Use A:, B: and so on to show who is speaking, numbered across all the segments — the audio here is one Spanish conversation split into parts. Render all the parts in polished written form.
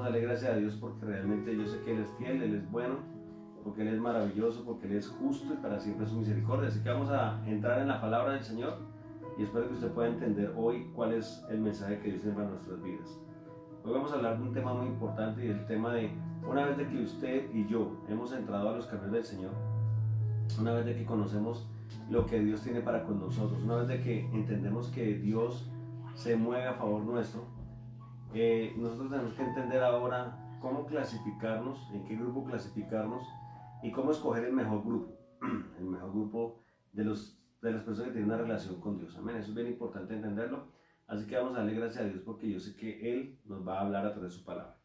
A: vamos a darle gracias a Dios porque realmente yo sé que Él es fiel, Él es bueno, porque Él es maravilloso, porque Él es justo y para siempre su misericordia. Así que vamos a entrar en la palabra del Señor y espero que usted pueda entender hoy cuál es el mensaje que Dios tiene para nuestras vidas. Hoy vamos a hablar de un tema muy importante y el tema de una vez de que usted y yo hemos entrado a los caminos del Señor, una vez de que conocemos lo que Dios tiene para con nosotros, una vez de que entendemos que Dios se mueve a favor nuestro, nosotros tenemos que entender ahora cómo clasificarnos, en qué grupo clasificarnos y cómo escoger el mejor grupo de las personas que tienen una relación con Dios. Amén, eso es bien importante entenderlo. Así que vamos a darle gracias a Dios porque yo sé que Él nos va a hablar a través de su palabra.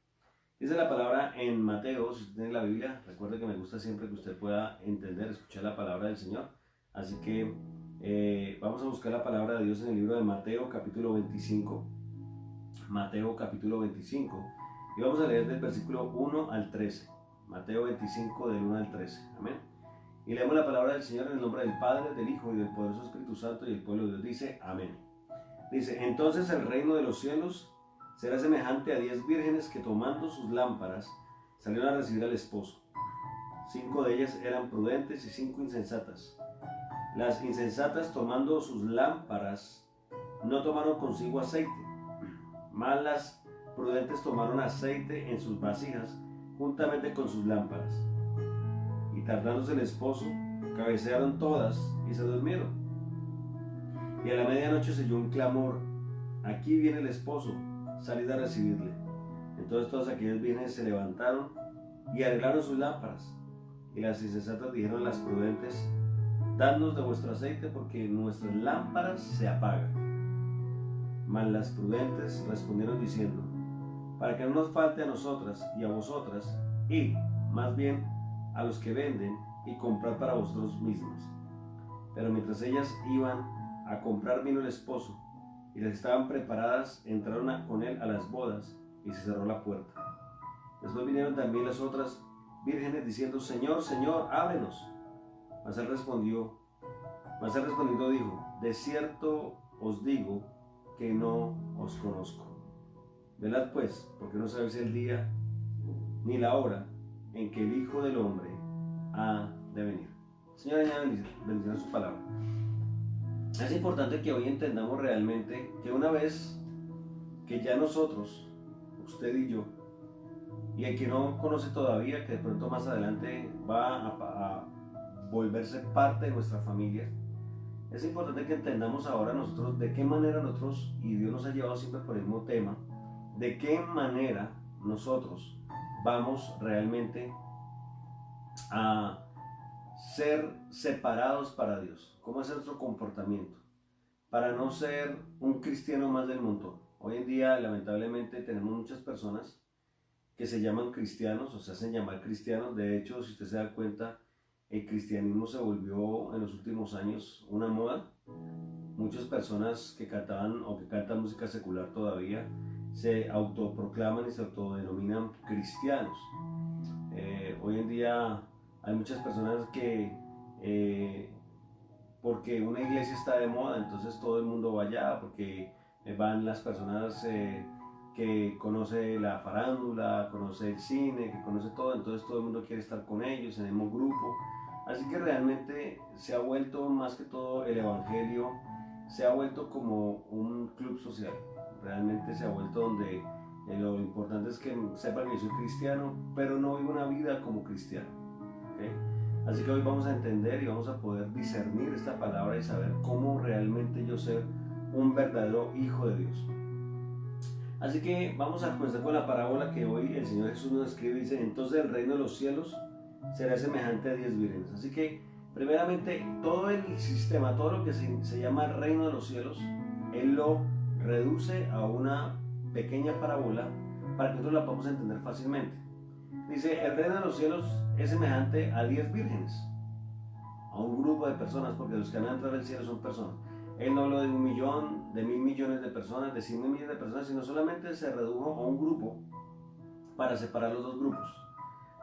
A: Dice la palabra en Mateo, si usted tiene la Biblia, recuerde que me gusta siempre que usted pueda entender, escuchar la palabra del Señor. Así que vamos a buscar la palabra de Dios en el libro de Mateo capítulo 25. Mateo capítulo 25. Y vamos a leer del versículo 1 al 13. Mateo 25 del 1 al 13. Amén. Y leemos la palabra del Señor en el nombre del Padre, del Hijo y del poderoso Espíritu Santo, y el pueblo de Dios dice amén. Dice, entonces el reino de los cielos será semejante a 10 vírgenes que tomando sus lámparas salieron a recibir al esposo. 5 de ellas eran prudentes y 5 insensatas. Las insensatas tomando sus lámparas no tomaron consigo aceite, mas las prudentes tomaron aceite en sus vasijas juntamente con sus lámparas. Y tardándose el esposo, cabecearon todas y se durmieron. Y a la medianoche se oyó un clamor: aquí viene el esposo, salid a recibirle. Entonces todas aquellas vírgenes se levantaron y arreglaron sus lámparas. Y las insensatas dijeron a las prudentes: dadnos de vuestro aceite, porque nuestras lámparas se apagan. Mas las prudentes respondieron diciendo: para que no nos falte a nosotras y a vosotras, id más bien a los que venden y comprad para vosotros mismos. Pero mientras ellas iban a comprar, vino el esposo, y las que estaban preparadas entraron con él a las bodas, y se cerró la puerta. Después vinieron también las otras vírgenes diciendo: Señor, Señor, ábrenos. Mas él respondiendo dijo: de cierto os digo que no os conozco. Velad pues, porque no sabéis el día ni la hora en que el Hijo del Hombre ha de venir. Señor, añade bendición a su palabra. Es importante que hoy entendamos realmente que una vez que ya nosotros, usted y yo, y el que no conoce todavía, que de pronto más adelante va a volverse parte de nuestra familia, es importante que entendamos ahora nosotros de qué manera nosotros, y Dios nos ha llevado siempre por el mismo tema, de qué manera nosotros vamos realmente a ser separados para Dios. ¿Cómo es nuestro comportamiento? Para no ser un cristiano más del montón. Hoy en día, lamentablemente, tenemos muchas personas que se llaman cristianos o se hacen llamar cristianos. De hecho, si usted se da cuenta, el cristianismo se volvió en los últimos años una moda. Muchas personas que cantaban o que cantan música secular todavía se autoproclaman y se autodenominan cristianos. Hoy en día hay muchas personas que porque una iglesia está de moda, entonces todo el mundo va allá, porque van las personas que conoce la farándula, conoce el cine, que conoce todo, entonces todo el mundo quiere estar con ellos en el mismo grupo. Así que realmente se ha vuelto, más que todo, el evangelio se ha vuelto como un club social. Realmente se ha vuelto donde lo importante es que sepan que yo soy cristiano, pero no vivo una vida como cristiano. ¿Okay? Así que hoy vamos a entender y vamos a poder discernir esta palabra y saber cómo realmente yo ser un verdadero hijo de Dios. Así que vamos a comenzar con la parábola que hoy el Señor Jesús nos escribe. Dice: entonces el reino de los cielos será semejante a 10 vírgenes. Así que primeramente todo el sistema, todo lo que se llama el reino de los cielos, Él lo reduce a una pequeña parábola para que nosotros la podamos entender fácilmente. Dice: el reino de los cielos es semejante a 10 vírgenes, a un grupo de personas, porque los que van a entrar al cielo son personas. Él no habló de 1 millón, de 1.000 millones de personas, de 100 millones de personas, sino solamente se redujo a un grupo para separar los dos grupos,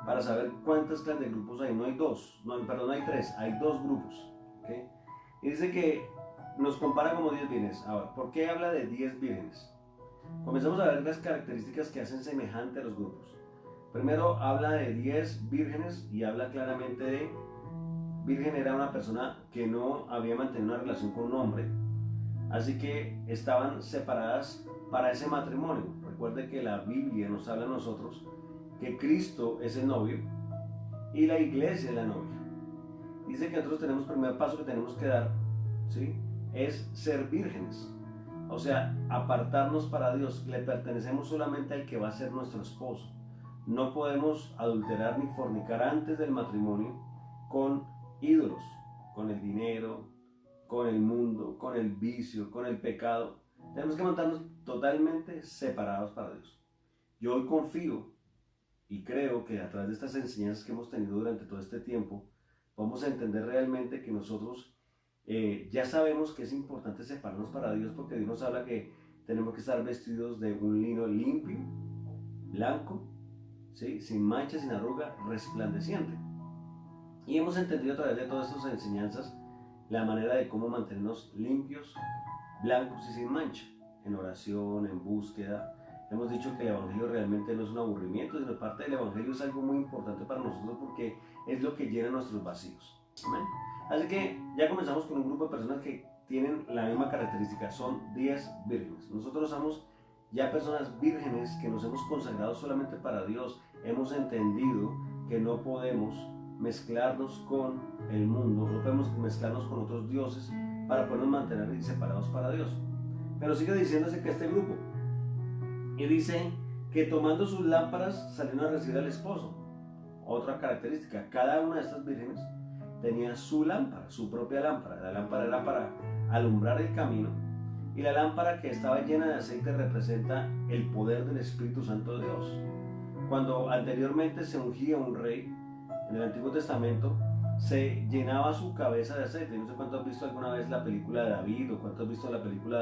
A: para saber cuántas clases de grupos hay. No hay dos, no hay tres, hay dos grupos. ¿Okay? Y dice que nos compara como 10 vírgenes. Ahora, ¿por qué habla de 10 vírgenes? Comencemos a ver las características que hacen semejante a los grupos. Primero habla de 10 vírgenes y habla claramente de virgen era una persona que no había mantenido una relación con un hombre, así que estaban separadas para ese matrimonio. Recuerde que la Biblia nos habla a nosotros que Cristo es el novio y la iglesia es la novia. Dice que nosotros tenemos, el primer paso que tenemos que dar, ¿sí?, es ser vírgenes. O sea, apartarnos para Dios. Le pertenecemos solamente al que va a ser nuestro esposo. No podemos adulterar ni fornicar antes del matrimonio con ídolos, con el dinero, con el mundo, con el vicio, con el pecado. Tenemos que mantenernos totalmente separados para Dios. Yo hoy confío y creo que a través de estas enseñanzas que hemos tenido durante todo este tiempo, vamos a entender realmente que nosotros ya sabemos que es importante separarnos para Dios, porque Dios nos habla que tenemos que estar vestidos de un lino limpio, blanco, ¿sí?, sin mancha, sin arruga, resplandeciente. Y hemos entendido a través de todas estas enseñanzas la manera de cómo mantenernos limpios, blancos y sin mancha, en oración, en búsqueda. Hemos dicho que el Evangelio realmente no es un aburrimiento, sino parte del Evangelio es algo muy importante para nosotros porque es lo que llena nuestros vacíos. ¿Amén? Así que ya comenzamos con un grupo de personas que tienen la misma característica, son 10 vírgenes. Nosotros somos ya personas vírgenes que nos hemos consagrado solamente para Dios. Hemos entendido que no podemos mezclarnos con el mundo, no podemos mezclarnos con otros dioses para podernos mantener separados para Dios. Pero sigue diciéndose que este grupo, y dice que tomando sus lámparas salieron a recibir al esposo. Otra característica, cada una de estas vírgenes tenía su lámpara, su propia lámpara. La lámpara era para alumbrar el camino y la lámpara que estaba llena de aceite representa el poder del Espíritu Santo de Dios. Cuando anteriormente se ungía un rey, en el Antiguo Testamento, se llenaba su cabeza de aceite. No sé cuánto has visto alguna vez la película de David o cuánto has visto la película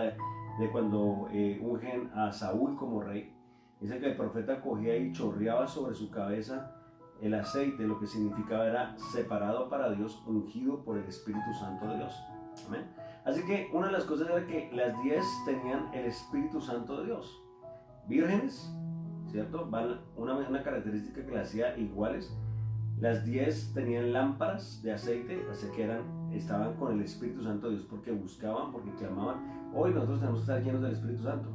A: de cuando ungen a Saúl como rey. Dice que el profeta cogía y chorreaba sobre su cabeza el aceite, lo que significaba era separado para Dios, ungido por el Espíritu Santo de Dios. Amén. Así que una de las cosas era que las 10 tenían el Espíritu Santo de Dios. Vírgenes, ¿cierto? Una característica que las hacía iguales. Las 10 tenían lámparas de aceite, así que estaban con el Espíritu Santo de Dios porque buscaban, porque clamaban. Hoy nosotros tenemos que estar llenos del Espíritu Santo.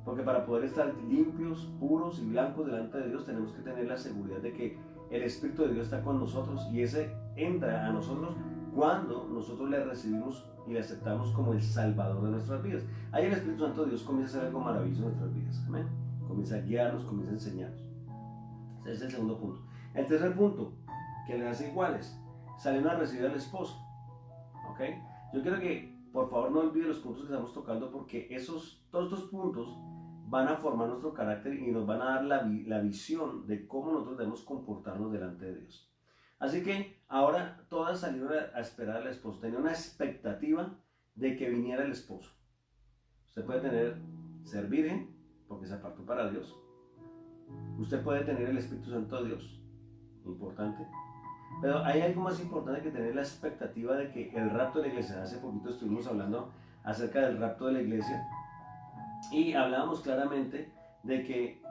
A: Porque para poder estar limpios, puros y blancos delante de Dios tenemos que tener la seguridad de que el Espíritu de Dios está con nosotros y ese entra a nosotros cuando nosotros le recibimos y le aceptamos como el Salvador de nuestras vidas. Ahí el Espíritu Santo de Dios comienza a hacer algo maravilloso en nuestras vidas. Amén. Comienza a guiarnos, comienza a enseñarnos. Ese es el segundo punto. El tercer punto, que le hace iguales, salieron a recibir al esposo. ¿Ok? Yo quiero que por favor no olviden los puntos que estamos tocando porque todos estos puntos van a formar nuestro carácter y nos van a dar la visión de cómo nosotros debemos comportarnos delante de Dios. Así que ahora todas salieron a esperar al esposo. Tenían una expectativa de que viniera el esposo. Usted puede ser virgen porque se apartó para Dios. Usted puede tener el Espíritu Santo de Dios, importante. Pero hay algo más importante que tener la expectativa de que el rapto de la iglesia. Hace poquito estuvimos hablando acerca del rapto de la iglesia y hablábamos claramente de que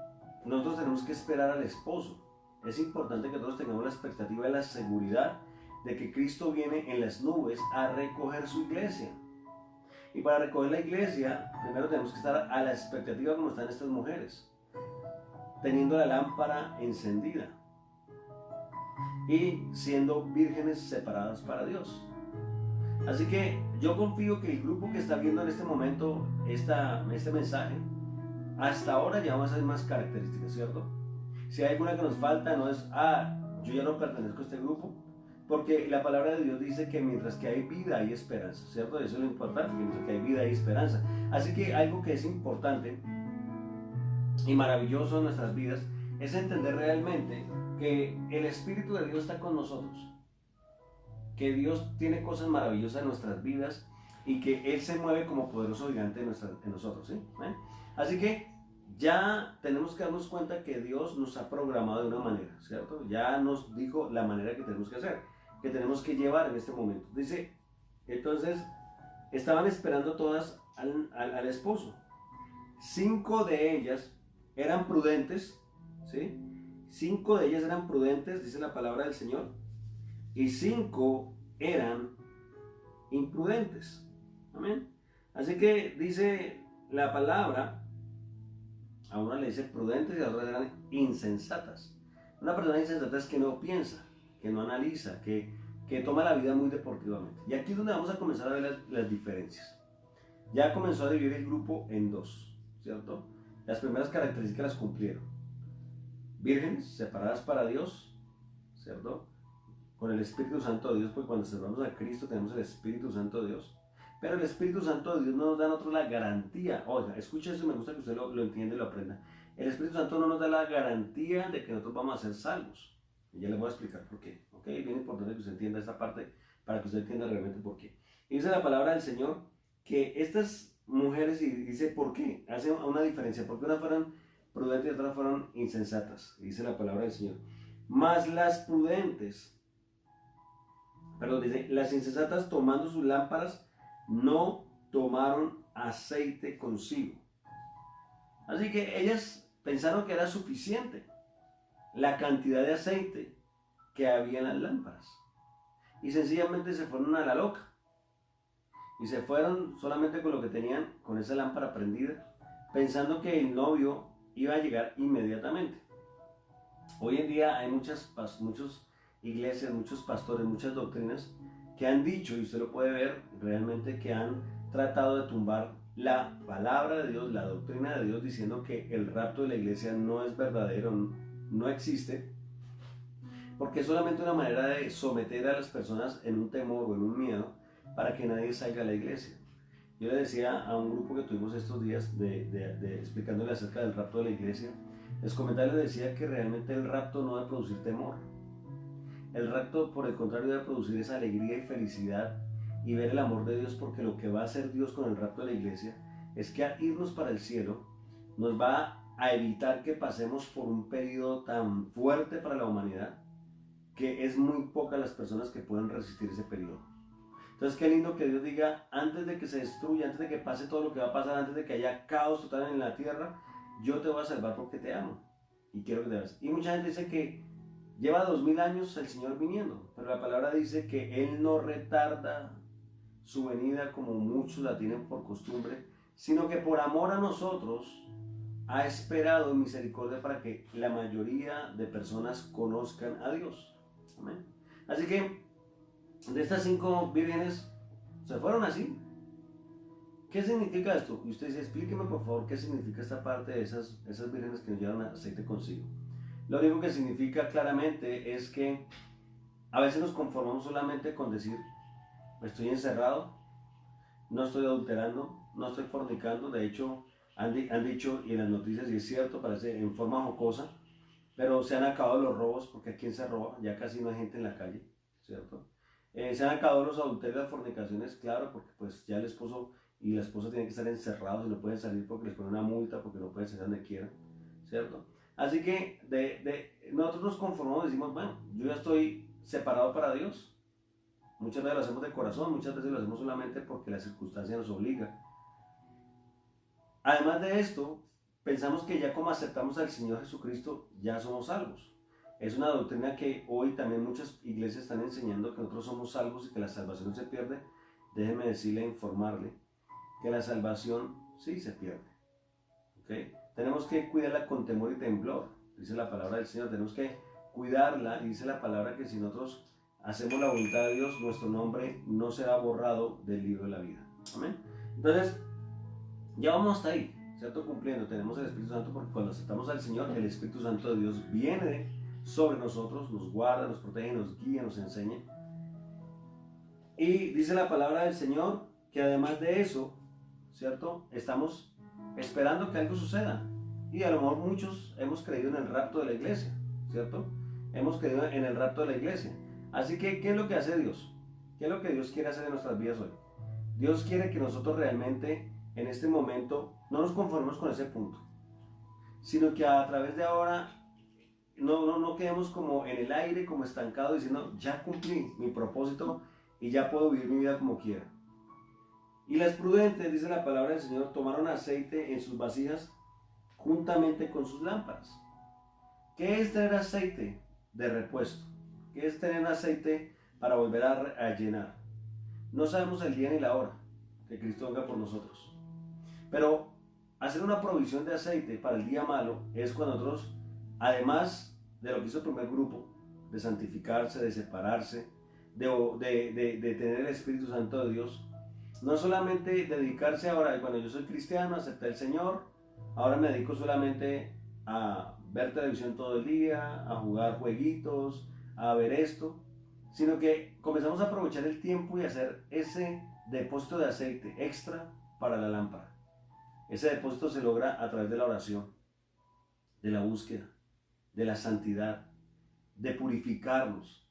A: nosotros tenemos que esperar al esposo. Es importante que todos tengamos la expectativa de la seguridad de que Cristo viene en las nubes a recoger su iglesia. Y para recoger la iglesia, primero tenemos que estar a la expectativa como están estas mujeres, teniendo la lámpara encendida y siendo vírgenes separadas para Dios. Así que yo confío que el grupo que está viendo en este momento este mensaje, hasta ahora ya vamos a ver más características, ¿cierto? Si hay alguna que nos falta, no es, yo ya no pertenezco a este grupo, porque la palabra de Dios dice que mientras que hay vida hay esperanza, ¿cierto? Eso es lo importante, que mientras que hay vida hay esperanza. Así que algo que es importante y maravilloso en nuestras vidas es entender realmente que el Espíritu de Dios está con nosotros, que Dios tiene cosas maravillosas en nuestras vidas y que Él se mueve como poderoso gigante en nosotros, ¿sí? Así que ya tenemos que darnos cuenta que Dios nos ha programado de una manera, ¿cierto? Ya nos dijo la manera que tenemos que hacer, que tenemos que llevar en este momento. Dice, entonces, estaban esperando todas al esposo. 5 de ellas eran prudentes, ¿sí? 5 de ellas eran prudentes, dice la palabra del Señor, y 5 eran imprudentes. Amén. Así que dice la palabra, a una le dice prudentes y a otra eran insensatas. Una persona insensata es que no piensa, que no analiza, que toma la vida muy deportivamente. Y aquí es donde vamos a comenzar a ver las diferencias. Ya comenzó a dividir el grupo en dos, ¿cierto? Las primeras características las cumplieron. Vírgenes, separadas para Dios, ¿cierto? Con el Espíritu Santo de Dios, porque cuando servamos a Cristo tenemos el Espíritu Santo de Dios. Pero el Espíritu Santo de Dios no nos da a nosotros la garantía. Oiga, escucha eso, me gusta que usted lo entienda y lo aprenda. El Espíritu Santo no nos da la garantía de que nosotros vamos a ser salvos. Y ya le voy a explicar por qué. ¿Ok? Bien importante que usted entienda esta parte para que usted entienda realmente por qué. Y dice la palabra del Señor que estas mujeres, y dice por qué, hace una diferencia. Porque unas fueron prudentes y otras fueron insensatas. Y dice la palabra del Señor. Mas las prudentes, perdón, dice, las insensatas tomando sus lámparas no tomaron aceite consigo. Así que ellas pensaron que era suficiente la cantidad de aceite que había en las lámparas. Y sencillamente se fueron a la loca. Y se fueron solamente con lo que tenían, con esa lámpara prendida, pensando que el novio iba a llegar inmediatamente. Hoy en día hay muchas iglesias, muchos pastores, muchas doctrinas que han dicho, y usted lo puede ver realmente, que han tratado de tumbar la palabra de Dios, la doctrina de Dios, diciendo que el rapto de la iglesia no es verdadero, no existe, porque es solamente una manera de someter a las personas en un temor o en un miedo para que nadie salga a la iglesia. Yo le decía a un grupo que tuvimos estos días explicándole acerca del rapto de la iglesia, les comentaba, les decía que realmente el rapto no debe producir temor. El rapto, por el contrario, debe producir esa alegría y felicidad y ver el amor de Dios, porque lo que va a hacer Dios con el rapto de la iglesia es que al irnos para el cielo nos va a evitar que pasemos por un periodo tan fuerte para la humanidad que es muy pocas las personas que pueden resistir ese periodo. Entonces qué lindo que Dios diga, antes de que se destruya, antes de que pase todo lo que va a pasar, antes de que haya caos total en la tierra, yo te voy a salvar porque te amo y quiero que te veas. Y mucha gente dice que lleva 2000 años el Señor viniendo, pero la palabra dice que Él no retarda su venida como muchos la tienen por costumbre, sino que por amor a nosotros ha esperado en misericordia para que la mayoría de personas conozcan a Dios. Amén. Así que de estas 5 vírgenes se fueron así. ¿Qué significa esto? Y usted dice, explíqueme por favor qué significa esta parte de esas vírgenes que nos llevan aceite consigo. Lo único que significa claramente es que a veces nos conformamos solamente con decir, estoy encerrado, no estoy adulterando, no estoy fornicando. De hecho, han dicho, y en las noticias, y es cierto, parece en forma jocosa, pero se han acabado los robos, porque ¿a quién se roba? Ya casi no hay gente en la calle, ¿cierto? Se han acabado los adulterios, las fornicaciones, claro, porque pues ya el esposo y la esposa tienen que estar encerrados y no pueden salir porque les ponen una multa, porque no pueden salir donde quieran, ¿cierto? Así que nosotros nos conformamos y decimos, bueno, yo ya estoy separado para Dios. Muchas veces lo hacemos de corazón, muchas veces lo hacemos solamente porque la circunstancia nos obliga. Además de esto, pensamos que ya como aceptamos al Señor Jesucristo, ya somos salvos. Es una doctrina que hoy también muchas iglesias están enseñando, que nosotros somos salvos y que la salvación no se pierde. Déjeme decirle, informarle, que la salvación sí se pierde. ¿Okay? Tenemos que cuidarla con temor y temblor, dice la palabra del Señor. Tenemos que cuidarla, y dice la palabra que si nosotros hacemos la voluntad de Dios, nuestro nombre no será borrado del libro de la vida. Amén. Entonces, ya vamos hasta ahí, ¿cierto? Cumpliendo. Tenemos el Espíritu Santo, porque cuando aceptamos al Señor, el Espíritu Santo de Dios viene sobre nosotros, nos guarda, nos protege, nos guía, nos enseña. Y dice la palabra del Señor que además de eso, ¿cierto? Estamos esperando que algo suceda. Y a lo mejor muchos hemos creído en el rapto de la iglesia, ¿cierto? Hemos creído en el rapto de la iglesia. Así que, ¿qué es lo que hace Dios? ¿Qué es lo que Dios quiere hacer en nuestras vidas hoy? Dios quiere que nosotros realmente en este momento no nos conformemos con ese punto, sino que a través de ahora no quedemos como en el aire, como estancados, diciendo, ya cumplí mi propósito y ya puedo vivir mi vida como quiera. Y las prudentes, dice la palabra del Señor, tomaron aceite en sus vasijas juntamente con sus lámparas. ¿Qué es tener aceite de repuesto? ¿Qué es tener aceite para volver a llenar? No sabemos el día ni la hora que Cristo venga por nosotros. Pero hacer una provisión de aceite para el día malo es cuando nosotros, además de lo que hizo el primer grupo, de santificarse, de separarse, de tener el Espíritu Santo de Dios, no solamente dedicarse ahora, cuando yo soy cristiano, acepté al Señor, ahora me dedico solamente a ver televisión todo el día, a jugar jueguitos, a ver esto, sino que comenzamos a aprovechar el tiempo y hacer ese depósito de aceite extra para la lámpara. Ese depósito se logra a través de la oración, de la búsqueda, de la santidad, de purificarnos,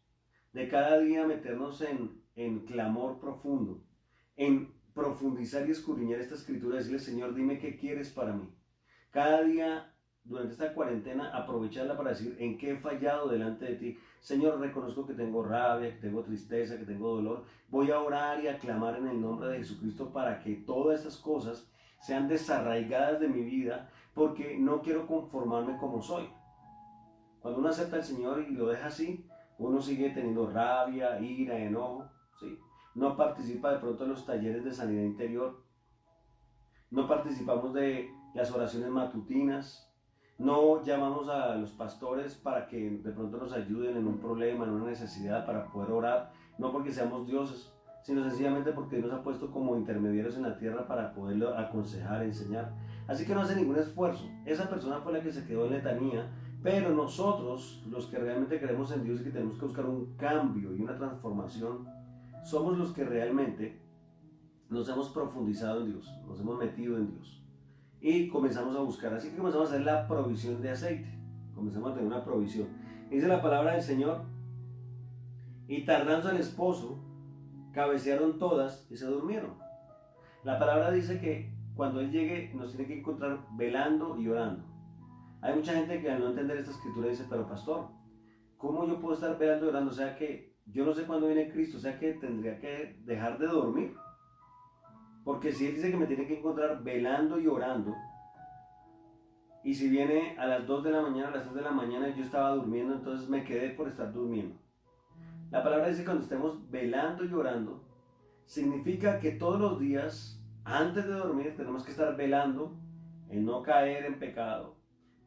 A: de cada día meternos en clamor profundo, en profundizar y escudriñar esta escritura, decirle, Señor, dime qué quieres para mí. Cada día, durante esta cuarentena, aprovecharla para decir en qué he fallado delante de ti. Señor, reconozco que tengo rabia, que tengo tristeza, que tengo dolor. Voy a orar y a clamar en el nombre de Jesucristo para que todas estas cosas sean desarraigadas de mi vida, porque no quiero conformarme como soy. Cuando uno acepta al Señor y lo deja así, uno sigue teniendo rabia, ira, enojo, ¿sí? No participa de pronto en los talleres de sanidad interior, no participamos de las oraciones matutinas, no llamamos a los pastores para que de pronto nos ayuden en un problema, en una necesidad, para poder orar, no porque seamos dioses, sino sencillamente porque Dios nos ha puesto como intermediarios en la tierra para poderlo aconsejar, enseñar. Así que no hace ningún esfuerzo. Esa persona fue la que se quedó en letanía, pero nosotros, los que realmente creemos en Dios y que tenemos que buscar un cambio y una transformación, somos los que realmente nos hemos profundizado en Dios, nos hemos metido en Dios y comenzamos a buscar. Así que comenzamos a hacer la provisión de aceite, comenzamos a tener una provisión. Dice la palabra del Señor, y tardándose el esposo, cabecearon todas y se durmieron. La palabra dice que cuando Él llegue nos tiene que encontrar velando y orando. Hay mucha gente que al no entender esta escritura dice, pero pastor, ¿cómo yo puedo estar velando y orando? O sea que yo no sé cuándo viene Cristo, o sea que tendría que dejar de dormir. Porque si Él dice que me tiene que encontrar velando y orando, y si viene a las 2 de la mañana, a las 3 de la mañana y yo estaba durmiendo, entonces me quedé por estar durmiendo. La palabra dice que cuando estemos velando y orando, significa que todos los días, antes de dormir, tenemos que estar velando en no caer en pecado,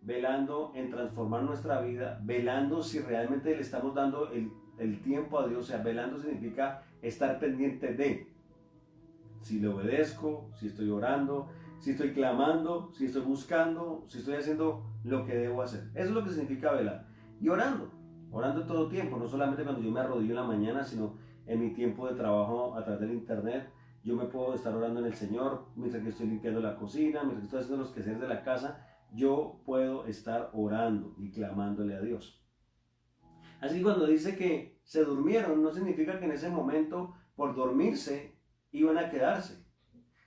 A: velando en transformar nuestra vida, velando si realmente le estamos dando el tiempo a Dios. O sea, velando significa estar pendiente de si le obedezco, si estoy orando, si estoy clamando, si estoy buscando, si estoy haciendo lo que debo hacer. Eso es lo que significa velar. Y orando todo tiempo, no solamente cuando yo me arrodillo en la mañana, sino en mi tiempo de trabajo a través del internet. Yo me puedo estar orando en el Señor mientras que estoy limpiando la cocina, mientras que estoy haciendo los quehaceres de la casa. Yo puedo estar orando y clamándole a Dios. Así que cuando dice que se durmieron, no significa que en ese momento, por dormirse, iban a quedarse.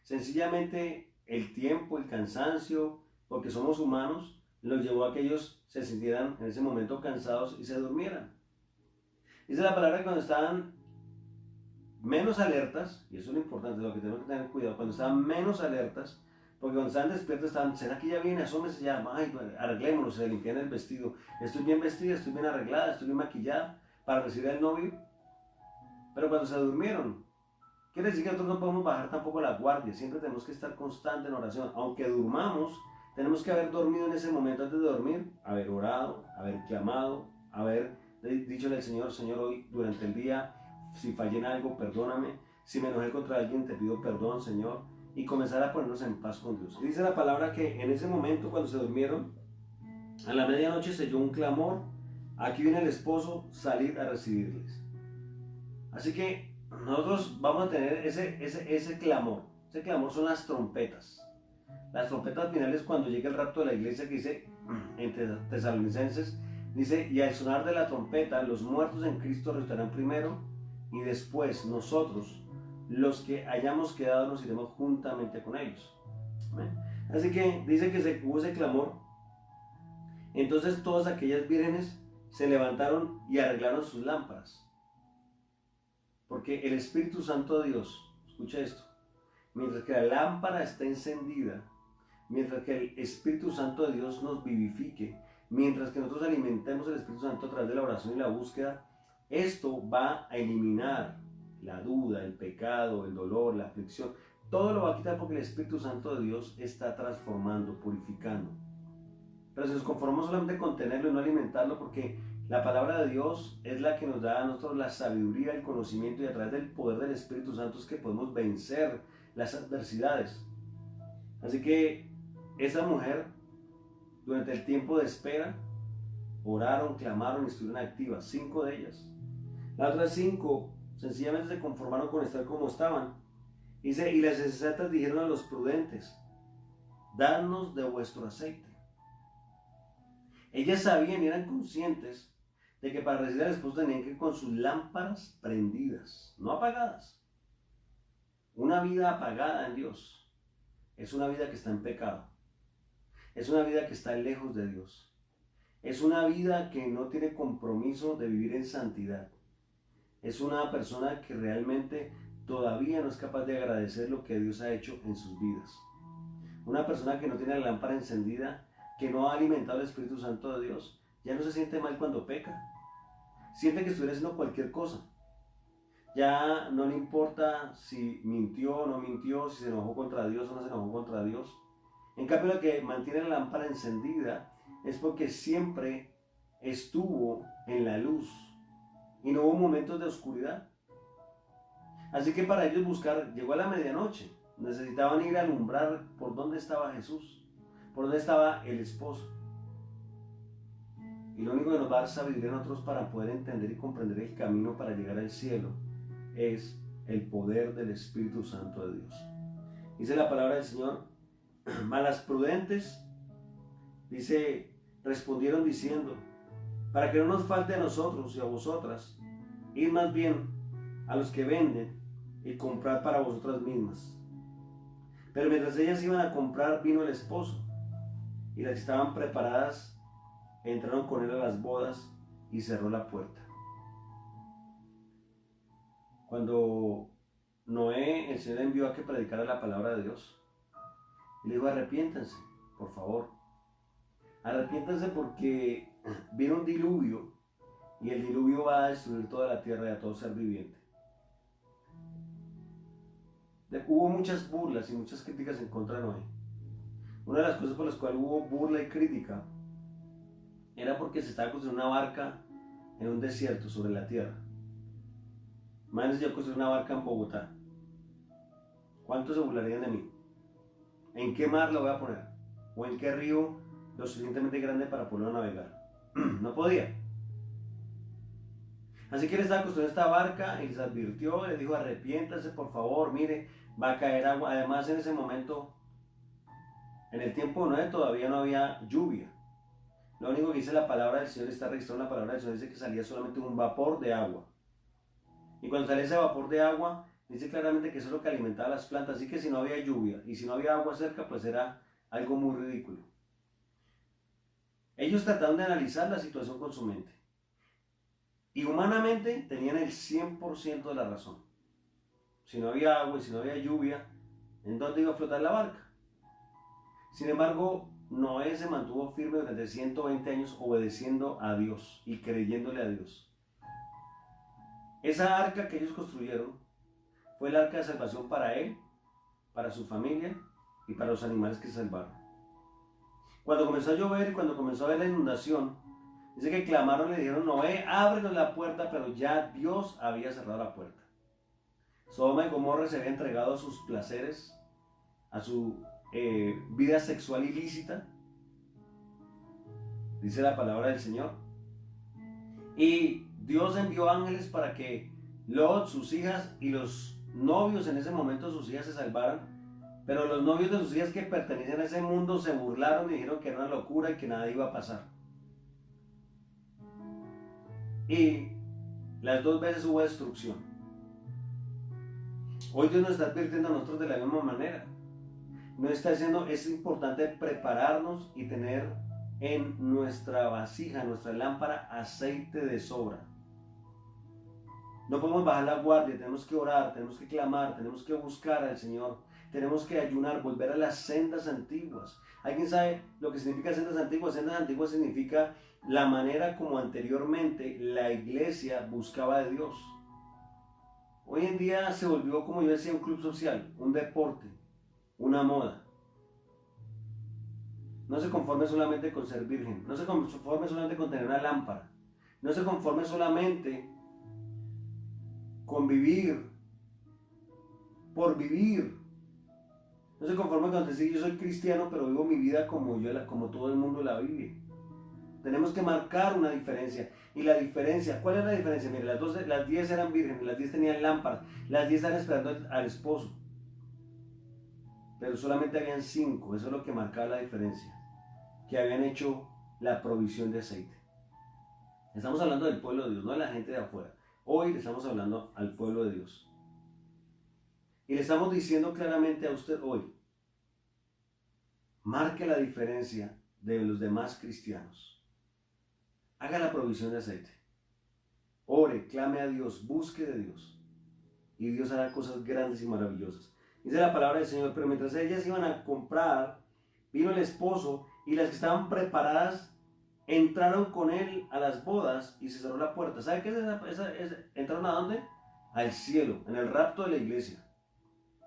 A: Sencillamente el tiempo, el cansancio, porque somos humanos, los llevó a que ellos se sintieran en ese momento cansados y se durmieran. Dice la palabra que cuando estaban menos alertas, y eso es lo importante, lo que tenemos que tener cuidado, cuando estaban menos alertas, porque cuando estaban despiertos estaban, ¿será que ya viene? Asómese ya, ay, arreglémonos, se limpian el vestido, estoy bien vestida, estoy bien arreglada, estoy bien maquillada para recibir al novio. Pero cuando se durmieron, quiere decir que nosotros no podemos bajar tampoco la guardia, siempre tenemos que estar constante en oración, aunque durmamos, tenemos que haber dormido en ese momento antes de dormir, haber orado, haber clamado, haber dicho al Señor, Señor, hoy durante el día, si fallé en algo, perdóname, si me enojé contra alguien, te pido perdón, Señor, y comenzar a ponernos en paz con Dios. Y dice la palabra que en ese momento, cuando se durmieron, a la medianoche se oyó un clamor, aquí viene el esposo, salir a recibirles. Así que nosotros vamos a tener ese clamor. Ese clamor son las trompetas. Las trompetas finales cuando llega el rapto de la iglesia, que dice en Tesalonicenses, dice, y al sonar de la trompeta, los muertos en Cristo resucitarán primero, y después nosotros, los que hayamos quedado, nos iremos juntamente con ellos. ¿Amén? Así que dice que hubo ese clamor. Entonces todas aquellas vírgenes se levantaron y arreglaron sus lámparas. Porque el Espíritu Santo de Dios, escucha esto, mientras que la lámpara está encendida, mientras que el Espíritu Santo de Dios nos vivifique, mientras que nosotros alimentemos el Espíritu Santo a través de la oración y la búsqueda, esto va a eliminar la duda, el pecado, el dolor, la aflicción. Todo lo va a quitar porque el Espíritu Santo de Dios está transformando, purificando. Pero si nos conformamos solamente con tenerlo y no alimentarlo, porque la palabra de Dios es la que nos da a nosotros la sabiduría, el conocimiento, y a través del poder del Espíritu Santo es que podemos vencer las adversidades. Así que esa mujer, durante el tiempo de espera, oraron, clamaron y estuvieron activas, 5 de ellas. Las otras 5 sencillamente se conformaron con estar como estaban. Dice, y las sensatas dijeron a los prudentes, dadnos de vuestro aceite. Ellas sabían y eran conscientes de que para recibir al esposo tenían que ir con sus lámparas prendidas, no apagadas. Una vida apagada en Dios es una vida que está en pecado. Es una vida que está lejos de Dios. Es una vida que no tiene compromiso de vivir en santidad. Es una persona que realmente todavía no es capaz de agradecer lo que Dios ha hecho en sus vidas. Una persona que no tiene la lámpara encendida, que no ha alimentado el Espíritu Santo de Dios, ya no se siente mal cuando peca. Siente que estuviera haciendo cualquier cosa. Ya no le importa si mintió o no mintió, si se enojó contra Dios o no se enojó contra Dios. En cambio, el que mantiene la lámpara encendida es porque siempre estuvo en la luz y no hubo momentos de oscuridad. Así que para ellos buscar, llegó a la medianoche, necesitaban ir a alumbrar por dónde estaba Jesús, por dónde estaba el esposo. Y lo único que nos va a dar sabiduría a nosotros para poder entender y comprender el camino para llegar al cielo es el poder del Espíritu Santo de Dios. Dice la palabra del Señor, mas las prudentes, dice, respondieron diciendo, para que no nos falte a nosotros y a vosotras, id más bien a los que venden y comprad para vosotras mismas. Pero mientras ellas iban a comprar, vino el esposo, y las que estaban preparadas entraron con él a las bodas y cerró la puerta. Cuando Noé, el Señor envió a que predicara la palabra de Dios, y le dijo, arrepiéntanse, por favor. Arrepiéntanse porque viene un diluvio y el diluvio va a destruir toda la tierra y a todo ser viviente. Hubo muchas burlas y muchas críticas en contra de Noé. Una de las cosas por las cuales hubo burla y crítica era porque se estaba construyendo una barca en un desierto sobre la tierra. Imagínense yo construir una barca en Bogotá. ¿Cuántos se burlarían de mí? ¿En qué mar lo voy a poner? ¿O en qué río lo suficientemente grande para poderlo navegar? No podía. Así que él estaba construyendo esta barca y les advirtió, les dijo, arrepiéntase por favor, mire, va a caer agua. Además en ese momento, en el tiempo de Noé todavía no había lluvia. Lo único que dice la palabra del Señor, está registrado en la palabra del Señor, dice que salía solamente un vapor de agua. Y cuando sale ese vapor de agua, dice claramente que eso es lo que alimentaba las plantas. Así que si no había lluvia y si no había agua cerca, pues era algo muy ridículo. Ellos trataron de analizar la situación con su mente. Y humanamente tenían el 100% de la razón. Si no había agua y si no había lluvia, ¿en dónde iba a flotar la barca? Sin embargo, Noé se mantuvo firme durante 120 años obedeciendo a Dios y creyéndole a Dios. Esa arca que ellos construyeron fue el arca de salvación para él, para su familia y para los animales que salvaron. Cuando comenzó a llover y cuando comenzó a haber la inundación, dice que clamaron y le dijeron, Noé, ábrenos la puerta, pero ya Dios había cerrado la puerta. Sodoma y Gomorra se había entregado a sus placeres, a su vida sexual ilícita, dice la palabra del Señor. Y Dios envió ángeles para que Lot, sus hijas y los novios en ese momento, sus hijas se salvaran. Pero los novios de sus hijas que pertenecían a ese mundo se burlaron y dijeron que era una locura y que nada iba a pasar. Y las 2 veces hubo destrucción. Hoy Dios nos está advirtiendo a nosotros de la misma manera. Nos está diciendo, es importante prepararnos y tener en nuestra vasija, en nuestra lámpara, aceite de sobra. No podemos bajar la guardia, tenemos que orar, tenemos que clamar, tenemos que buscar al Señor. tenemos que ayunar, volver a las sendas antiguas. ¿Alguien sabe lo que significa sendas antiguas? Sendas antiguas significa la manera como anteriormente la iglesia buscaba de Dios. Hoy en día se volvió, como yo decía, un club social, un deporte, una moda. No se conforme solamente con ser virgen, no se conforme solamente con tener una lámpara, no se conforme solamente con vivir por vivir. No se conforme con decir yo soy cristiano, pero vivo mi vida como todo el mundo la vive. Tenemos que marcar una diferencia. Y la diferencia, ¿cuál es la diferencia? Mire, las 10 eran vírgenes, las 10 tenían lámparas, las 10 estaban esperando al esposo. Pero solamente habían 5, eso es lo que marcaba la diferencia. Que habían hecho la provisión de aceite. Estamos hablando del pueblo de Dios, no de la gente de afuera. Hoy le estamos hablando al pueblo de Dios. Y le estamos diciendo claramente a usted hoy, marque la diferencia de los demás cristianos. Haga la provisión de aceite. Ore, clame a Dios, busque de Dios. Y Dios hará cosas grandes y maravillosas. Dice la palabra del Señor, pero mientras ellas iban a comprar, vino el esposo y las que estaban preparadas entraron con él a las bodas y se cerró la puerta. ¿Sabe qué es ¿Entraron a dónde? Al cielo, en el rapto de la iglesia.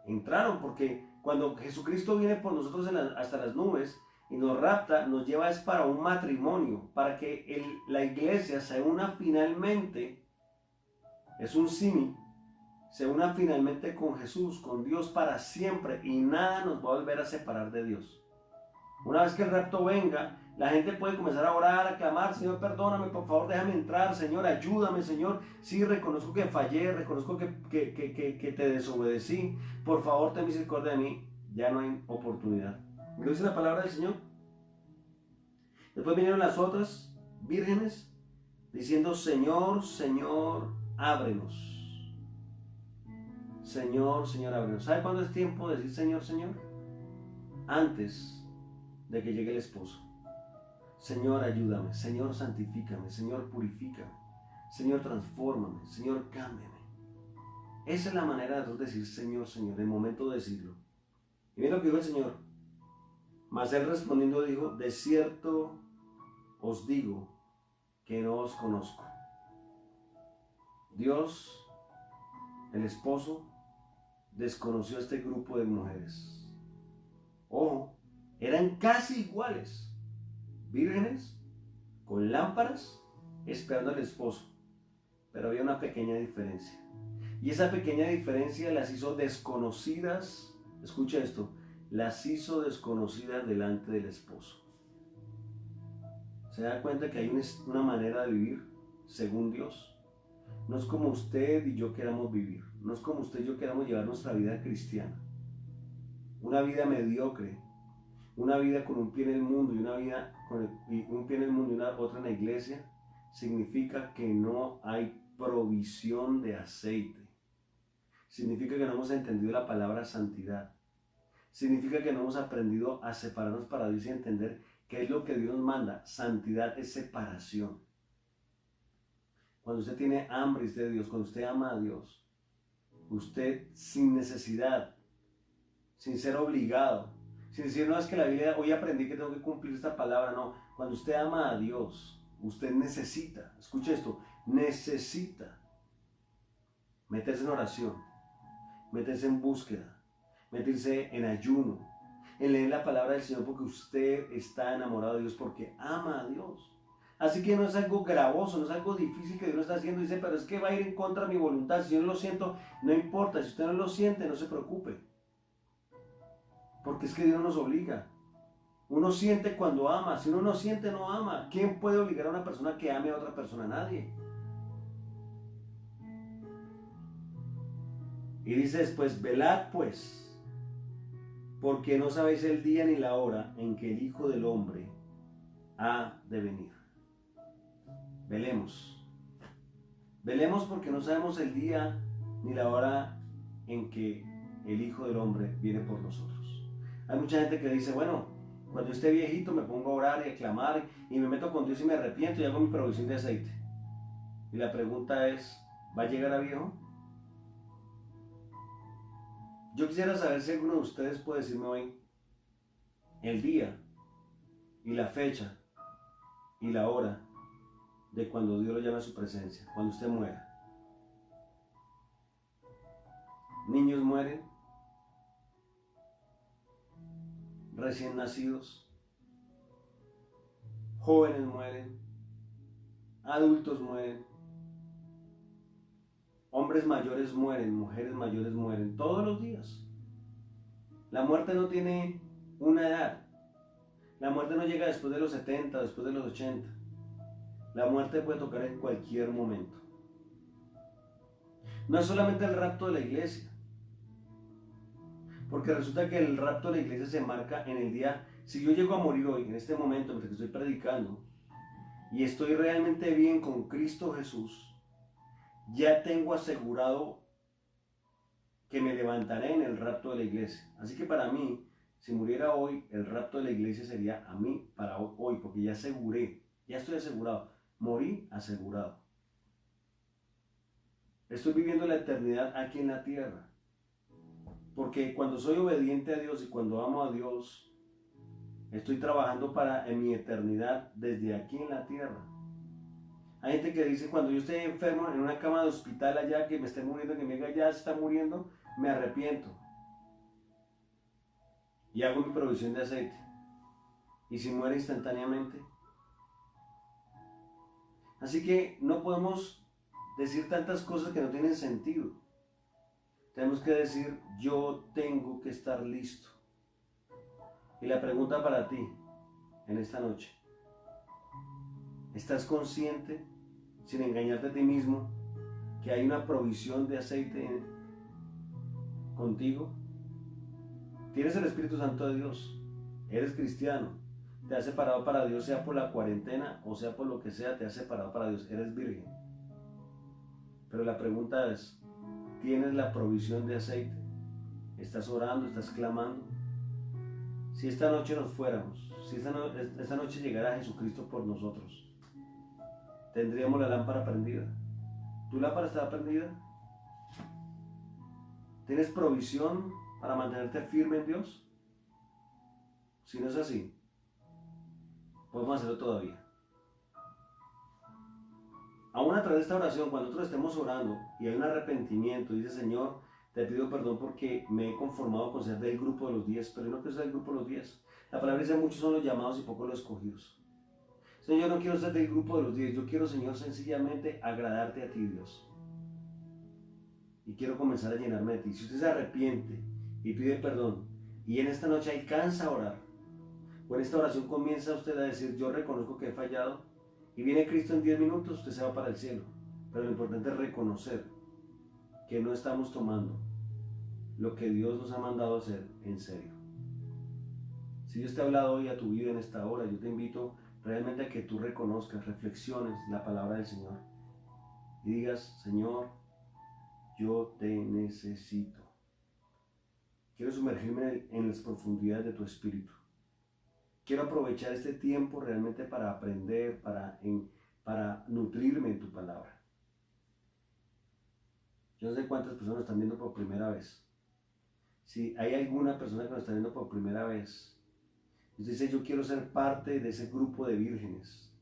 A: Entraron porque cuando Jesucristo viene por nosotros hasta las nubes y nos rapta, nos lleva es para un matrimonio, para que la iglesia se una finalmente, es un símil, se una finalmente con Jesús, con Dios para siempre, y nada nos va a volver a separar de Dios. Una vez que el rapto venga, la gente puede comenzar a orar, a clamar, Señor, perdóname, por favor, déjame entrar, Señor, ayúdame, Señor. Sí, reconozco que fallé, reconozco que te desobedecí. Por favor, ten misericordia de mí. Ya no hay oportunidad. ¿Me lo dice la palabra del Señor? Después vinieron las otras vírgenes diciendo, Señor, Señor, ábrenos. Señor, Señor, ábrenos. ¿Sabe cuándo es tiempo de decir Señor, Señor? Antes de que llegue el esposo. Señor, ayúdame. Señor, santifícame. Señor, purifícame. Señor, transfórmame. Señor, cámbiame. Esa es la manera de nosotros decir Señor, Señor, en el momento de decirlo. Y mira lo que dijo el Señor. Mas él respondiendo dijo, de cierto os digo que no os conozco. Dios, el esposo, desconoció a este grupo de mujeres. Ojo, eran casi iguales. Vírgenes, con lámparas, esperando al esposo. Pero había una pequeña diferencia. Y esa pequeña diferencia las hizo desconocidas. Escucha esto. Las hizo desconocidas delante del esposo. ¿Se da cuenta que hay una manera de vivir según Dios? No es como usted y yo queramos vivir. No es como usted y yo queramos llevar nuestra vida cristiana. Una vida mediocre. Una vida con un pie en el mundo y un pie en el mundo y otra en la iglesia, significa que no hay provisión de aceite. Significa que no hemos entendido la palabra santidad. Significa que no hemos aprendido a separarnos para Dios y entender qué es lo que Dios nos manda. Santidad es separación. Cuando usted tiene hambre de Dios, cuando usted ama a Dios, usted sin necesidad, sin ser obligado, sin decir, no, es que la Biblia, hoy aprendí que tengo que cumplir esta palabra. No, cuando usted ama a Dios, usted necesita, escuche esto, necesita meterse en oración, meterse en búsqueda, meterse en ayuno, en leer la palabra del Señor, porque usted está enamorado de Dios, porque ama a Dios. Así que no es algo gravoso, no es algo difícil que Dios no está haciendo. Dice, pero es que va a ir en contra de mi voluntad. Si yo no lo siento, no importa. Si usted no lo siente, no se preocupe. Porque es que Dios nos obliga. Uno siente cuando ama. Si uno no siente, no ama. ¿Quién puede obligar a una persona que ame a otra persona? Nadie. Y dice después, velad pues, porque no sabéis el día ni la hora en que el Hijo del Hombre ha de venir. Velemos. Velemos porque no sabemos el día ni la hora en que el Hijo del Hombre viene por nosotros. Hay mucha gente que dice, bueno, cuando yo esté viejito me pongo a orar y a clamar y me meto con Dios y me arrepiento y hago mi provisión de aceite. Y la pregunta es, ¿va a llegar a viejo? Yo quisiera saber si alguno de ustedes puede decirme hoy el día y la fecha y la hora de cuando Dios lo llame a su presencia, cuando usted muera. Niños mueren, recién nacidos, jóvenes mueren, adultos mueren, hombres mayores mueren, mujeres mayores mueren, todos los días. La muerte no tiene una edad. La muerte no llega después de los 70, después de los 80. La muerte puede tocar en cualquier momento. No es solamente el rapto de la iglesia, porque resulta que el rapto de la iglesia se marca en el día, si yo llego a morir hoy, en este momento, mientras estoy predicando, y estoy realmente bien con Cristo Jesús, ya tengo asegurado que me levantaré en el rapto de la iglesia. Así que para mí, si muriera hoy, el rapto de la iglesia sería a mí para hoy, porque ya aseguré, ya estoy asegurado, morí asegurado. Estoy viviendo la eternidad aquí en la tierra. Porque cuando soy obediente a Dios y cuando amo a Dios, estoy trabajando para en mi eternidad desde aquí en la tierra. Hay gente que dice, cuando yo esté enfermo en una cama de hospital allá, que me esté muriendo, que me diga ya se está muriendo, me arrepiento. Y hago mi provisión de aceite. Y si muere instantáneamente. Así que no podemos decir tantas cosas que no tienen sentido. Tenemos que decir, yo tengo que estar listo. Y la pregunta para ti, en esta noche, ¿estás consciente, sin engañarte a ti mismo, que hay una provisión de aceite contigo? Tienes el Espíritu Santo de Dios, eres cristiano, te has separado para Dios, sea por la cuarentena o sea por lo que sea, te has separado para Dios, eres virgen. Pero la pregunta es, ¿tienes la provisión de aceite? ¿Estás orando? ¿Estás clamando? Si esta noche nos fuéramos, si esta noche llegara Jesucristo por nosotros, tendríamos la lámpara prendida. ¿Tu lámpara está prendida? ¿Tienes provisión para mantenerte firme en Dios? Si no es así, podemos hacerlo todavía. Aún a través de esta oración, cuando nosotros estemos orando y hay un arrepentimiento, dice Señor, te pido perdón porque me he conformado con ser del grupo de los 10, pero yo no quiero ser del grupo de los 10. La palabra dice, muchos son los llamados y pocos los escogidos. Señor, yo no quiero ser del grupo de los 10, yo quiero, Señor, sencillamente agradarte a ti, Dios. Y quiero comenzar a llenarme de ti. Si usted se arrepiente y pide perdón, y en esta noche alcanza a orar, o en esta oración comienza usted a decir, yo reconozco que he fallado, y viene Cristo en 10 minutos, usted se va para el cielo. Pero lo importante es reconocer que no estamos tomando lo que Dios nos ha mandado a hacer en serio. Si Dios te ha hablado hoy a tu vida en esta hora, yo te invito realmente a que tú reconozcas, reflexiones la palabra del Señor y digas, Señor, yo te necesito. Quiero sumergirme en las profundidades de tu espíritu. Quiero aprovechar este tiempo realmente para aprender, para nutrirme en tu palabra. Yo no sé cuántas personas están viendo por primera vez. Si hay alguna persona que nos está viendo por primera vez, y usted dice, yo quiero ser parte de ese grupo de vírgenes.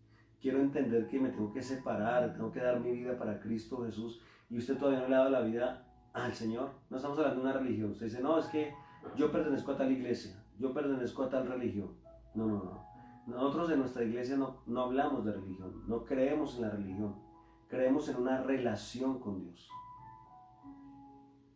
A: Quiero entender que me tengo que separar, tengo que dar mi vida para Cristo Jesús, y usted todavía no le ha dado la vida al Señor. No estamos hablando de una religión. Usted dice, no, es que yo pertenezco a tal iglesia, yo pertenezco a tal religión. No. Nosotros en nuestra iglesia no hablamos de religión, no creemos en la religión, creemos en una relación con Dios.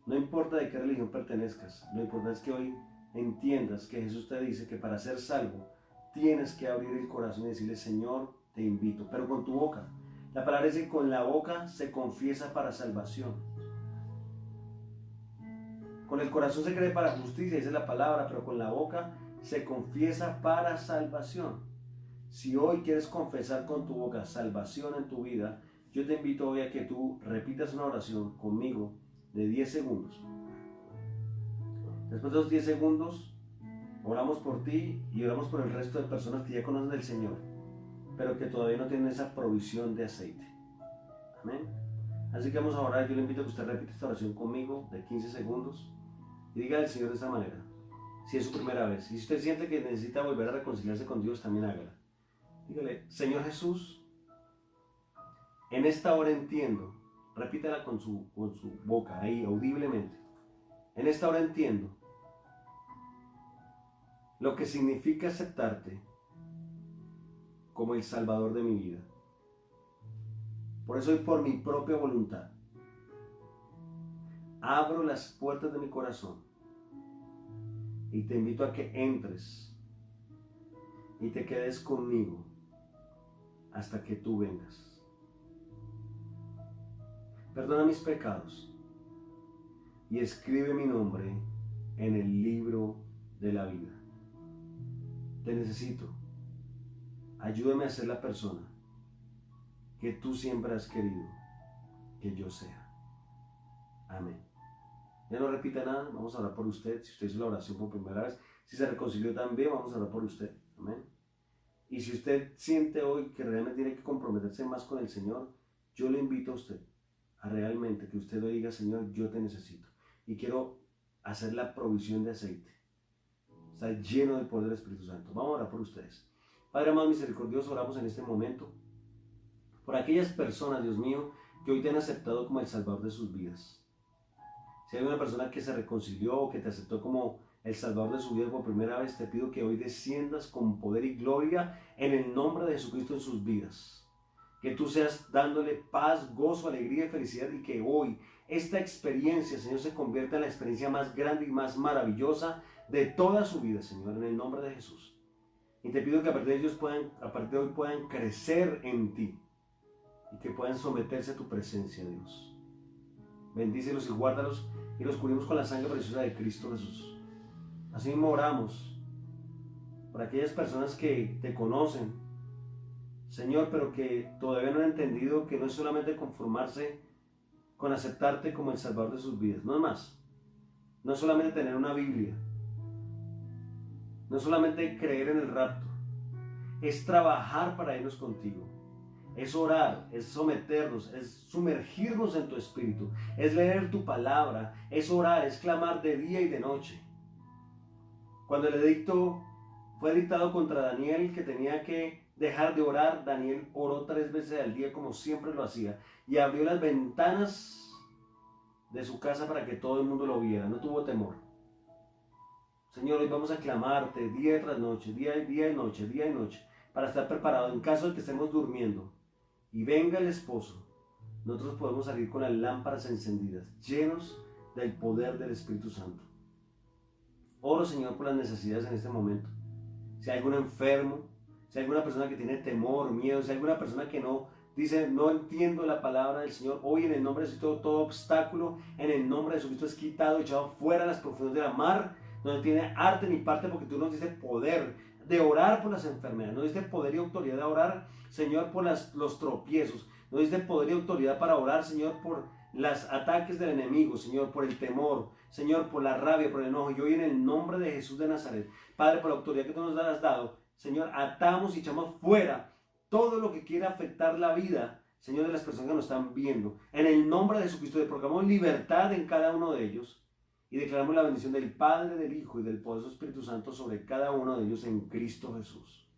A: No importa de qué religión pertenezcas, lo importante es que hoy entiendas que Jesús te dice que para ser salvo tienes que abrir el corazón y decirle, Señor, te invito, pero con tu boca. La palabra dice que con la boca se confiesa para salvación. Con el corazón se cree para justicia, dice la palabra, pero con la boca se confiesa para salvación. Si hoy quieres confesar con tu boca salvación en tu vida, yo te invito hoy a que tú repitas una oración conmigo de 10 segundos. Después de los 10 segundos, oramos por ti y oramos por el resto de personas que ya conocen del Señor, pero que todavía no tienen esa provisión de aceite. Amén. Así que vamos a orar. Yo le invito a que usted repita esta oración conmigo de 15 segundos. Y diga al Señor de esta manera, si es su primera vez. Y si usted siente que necesita volver a reconciliarse con Dios, también hágala. Dígale, Señor Jesús, en esta hora entiendo, repítala con su boca, ahí audiblemente. En esta hora entiendo lo que significa aceptarte como el Salvador de mi vida. Por eso y por mi propia voluntad, abro las puertas de mi corazón y te invito a que entres y te quedes conmigo hasta que tú vengas. Perdona mis pecados y escribe mi nombre en el libro de la vida. Te necesito. Ayúdame a ser la persona que tú siempre has querido que yo sea. Amén. Ya no repita nada, vamos a orar por usted. Si usted hizo la oración por primera vez, si se reconcilió también, vamos a orar por usted. Amén. Y si usted siente hoy que realmente tiene que comprometerse más con el Señor, yo le invito a usted a realmente que usted diga, Señor, yo te necesito. Y quiero hacer la provisión de aceite. Está lleno del poder del Espíritu Santo. Vamos a orar por ustedes. Padre amado misericordioso, oramos en este momento por aquellas personas, Dios mío, que hoy te han aceptado como el Salvador de sus vidas. Si hay una persona que se reconcilió o que te aceptó como el Salvador de su vida por primera vez, te pido que hoy desciendas con poder y gloria en el nombre de Jesucristo en sus vidas. Que tú seas dándole paz, gozo, alegría y felicidad, y que hoy esta experiencia, Señor, se convierta en la experiencia más grande y más maravillosa de toda su vida, Señor, en el nombre de Jesús. Y te pido que a partir de hoy puedan crecer en ti y que puedan someterse a tu presencia, Dios. Bendícelos y guárdalos y los cubrimos con la sangre preciosa de Cristo Jesús. Así mismo oramos por aquellas personas que te conocen, Señor, pero que todavía no han entendido que no es solamente conformarse con aceptarte como el Salvador de sus vidas, no es más. No es solamente tener una Biblia, no es solamente creer en el rapto, es trabajar para irnos contigo, es orar, es someternos, es sumergirnos en tu espíritu, es leer tu palabra, es orar, es clamar de día y de noche. Cuando el edicto fue dictado contra Daniel, que tenía que dejar de orar, Daniel oró 3 veces al día como siempre lo hacía y abrió las ventanas de su casa para que todo el mundo lo viera, no tuvo temor. Señor, hoy vamos a clamarte día tras noche, día y noche, día y noche, para estar preparados en caso de que estemos durmiendo y venga el esposo. Nosotros podemos salir con las lámparas encendidas, llenos del poder del Espíritu Santo. Oro, Señor, por las necesidades en este momento. Si hay algún enfermo, si hay alguna persona que tiene temor, miedo, si hay alguna persona que no dice, no entiendo la palabra del Señor, hoy en el nombre de Jesucristo, todo obstáculo en el nombre de Jesucristo es quitado, echado fuera a las profundidades de la mar, no tiene arte ni parte, porque tú nos diste poder de orar por las enfermedades, nos diste poder y autoridad de orar, Señor, por los tropiezos, nos diste poder y autoridad para orar, Señor, por los ataques del enemigo, Señor, por el temor, Señor, por la rabia, por el enojo, y hoy en el nombre de Jesús de Nazaret, Padre, por la autoridad que tú nos has dado, Señor, atamos y echamos fuera todo lo que quiera afectar la vida, Señor, de las personas que nos están viendo. En el nombre de Jesucristo, le proclamamos libertad en cada uno de ellos y declaramos la bendición del Padre, del Hijo y del poderoso Espíritu Santo sobre cada uno de ellos en Cristo Jesús.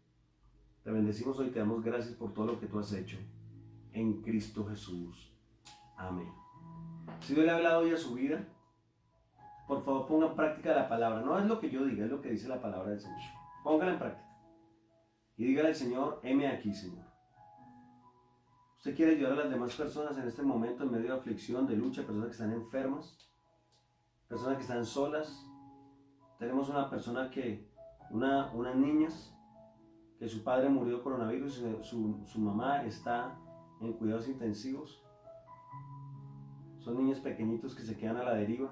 A: Te bendecimos hoy y te damos gracias por todo lo que tú has hecho en Cristo Jesús. Amén. Si Dios le ha hablado hoy a su vida, por favor ponga en práctica la palabra. No es lo que yo diga, es lo que dice la palabra del Señor. Póngala en práctica. Y dígale al Señor, heme aquí, Señor. Usted quiere ayudar a las demás personas en este momento en medio de aflicción, de lucha, personas que están enfermas, personas que están solas. Tenemos una persona unas niñas, que su padre murió de coronavirus y su mamá está en cuidados intensivos. Son niños pequeñitos que se quedan a la deriva.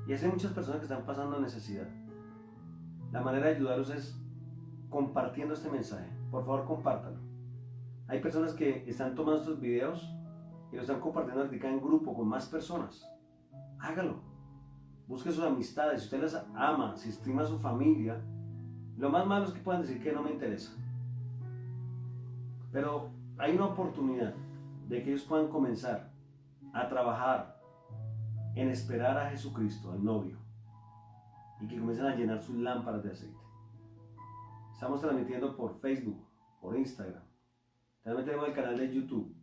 A: Y hay muchas personas que están pasando necesidad. La manera de ayudarlos es compartiendo este mensaje. Por favor, compártalo. Hay personas que están tomando estos videos y lo están compartiendo ahorita en grupo con más personas. Hágalo. Busque sus amistades. Si usted las ama, si estima a su familia, lo más malo es que puedan decir que no me interesa. Pero hay una oportunidad de que ellos puedan comenzar a trabajar en esperar a Jesucristo, al novio, y que comiencen a llenar sus lámparas de aceite. Estamos transmitiendo por Facebook, por Instagram. También tenemos el canal de YouTube.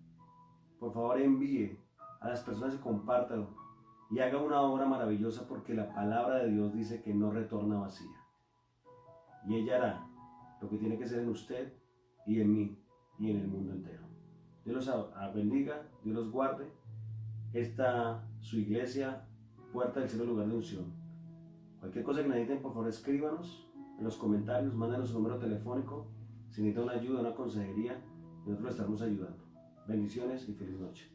A: Por favor, envíe a las personas y compártalo y haga una obra maravillosa, porque la palabra de Dios dice que no retorna vacía. Y ella hará lo que tiene que ser en usted y en mí y en el mundo entero. Dios los bendiga, Dios los guarde. Esta su iglesia, Puerta del Cielo, lugar de unción. Cualquier cosa que necesiten, por favor, escríbanos en los comentarios, mándenos su número telefónico. Si necesitan una ayuda, una consejería, nosotros lo estaremos ayudando. Bendiciones y feliz noche.